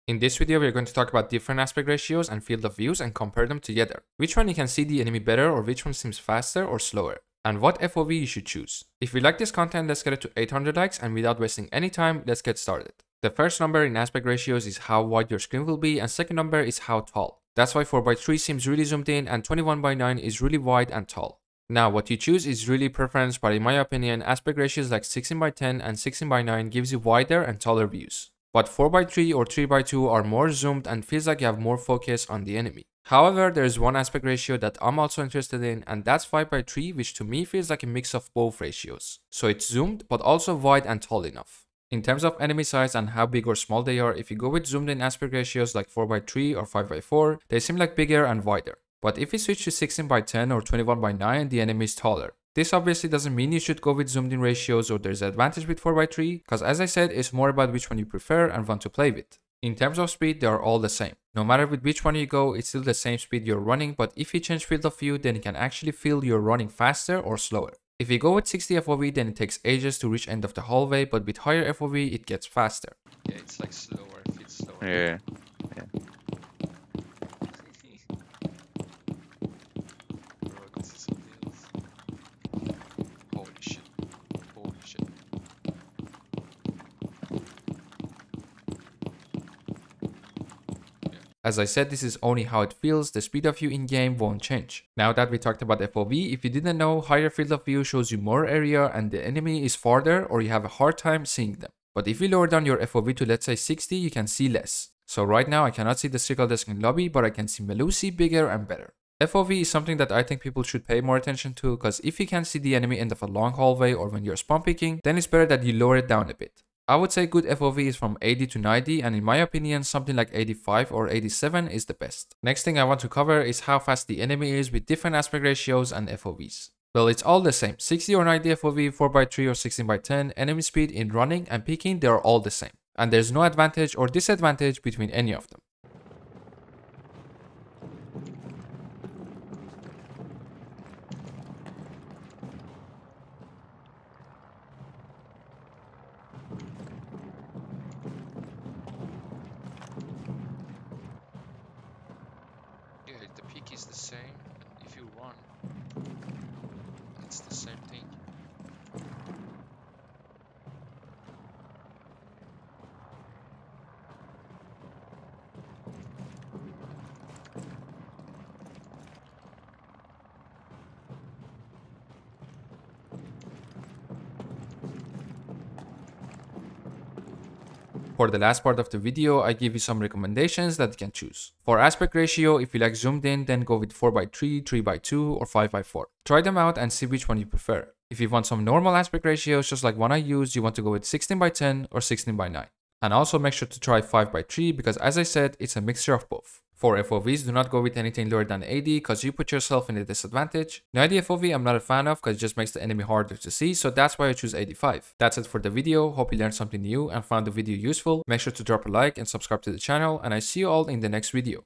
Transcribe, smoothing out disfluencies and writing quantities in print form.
In this video, we're going to talk about different aspect ratios and field of views and compare them together. Which one you can see the enemy better or which one seems faster or slower. And what FOV you should choose. If you like this content, let's get it to 800 likes, and without wasting any time, let's get started. The first number in aspect ratios is how wide your screen will be, and second number is how tall. That's why 4:3 seems really zoomed in and 21:9 is really wide and tall. Now what you choose is really preference, but in my opinion, aspect ratios like 16:10 and 16:9 gives you wider and taller views. But 4:3 or 3:2 are more zoomed and feels like you have more focus on the enemy. However, there is one aspect ratio that I'm also interested in, and that's 5:3, which to me feels like a mix of both ratios. So it's zoomed, but also wide and tall enough. In terms of enemy size and how big or small they are, if you go with zoomed in aspect ratios like 4:3 or 5:4, they seem like bigger and wider. But if you switch to 16:10 or 21:9, the enemy is taller. This obviously doesn't mean you should go with zoomed in ratios or there's an advantage with 4:3, because as I said, it's more about which one you prefer and want to play with. In terms of speed, they are all the same. No matter with which one you go, it's still the same speed you're running, but if you change field of view, then you can actually feel you're running faster or slower. If you go with 60 FOV, then it takes ages to reach end of the hallway, but with higher FOV, it gets faster. Yeah, it's like slower, it feels slower. Yeah. Bro, this is something else. Holy shit. Holy shit. As I said, this is only how it feels, the speed of view in game won't change. Now that we talked about FOV, if you didn't know, higher field of view shows you more area and the enemy is farther or you have a hard time seeing them. But if you lower down your FOV to let's say 60, you can see less. So right now I cannot see the circle desk in lobby, but I can see Melusi bigger and better. FOV is something that I think people should pay more attention to, because if you can see the enemy end of a long hallway or when you're spawn picking, then it's better that you lower it down a bit. I would say good FOV is from 80 to 90, and in my opinion something like 85 or 87 is the best. Next thing I want to cover is how fast the enemy is with different aspect ratios and FOVs. Well, it's all the same. 60 or 90 FOV, 4:3 or 16:10, enemy speed in running and peeking, they are all the same. And there's no advantage or disadvantage between any of them. Yeah, the peak is the same. If you run, it's the same thing. For the last part of the video, I give you some recommendations that you can choose. For aspect ratio, if you like zoomed in, then go with 4:3, 3:2 or 5:4. Try them out and see which one you prefer. If you want some normal aspect ratios, just like one I use, you want to go with 16:10 or 16:9. And also make sure to try 5:3 because as I said, it's a mixture of both. For FOVs, do not go with anything lower than 80 because you put yourself in a disadvantage. 90 FOV I'm not a fan of because it just makes the enemy harder to see, so that's why I choose 85. That's it for the video. Hope you learned something new and found the video useful. Make sure to drop a like and subscribe to the channel, and I see you all in the next video.